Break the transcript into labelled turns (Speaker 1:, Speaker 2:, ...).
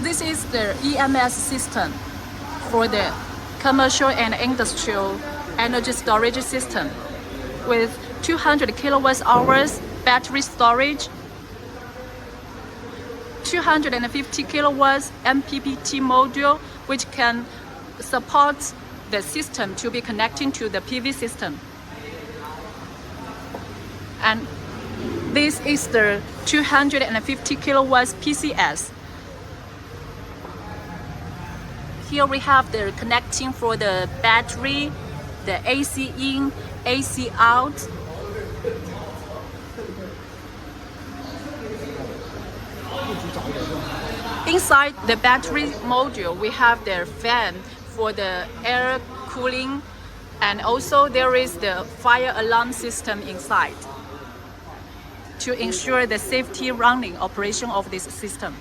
Speaker 1: This is the EMS system for the commercial and industrial energy storage system with 200 kilowatt hours battery storage, 250 kilowatts MPPT module, which can support the system to be connecting to the PV system. And this is the 250 kilowatts PCS. Here we have the connecting for the battery, the AC in, AC out. Inside the battery module, we have the fan for the air cooling, and also there is the fire alarm system inside to ensure the safety running operation of this system.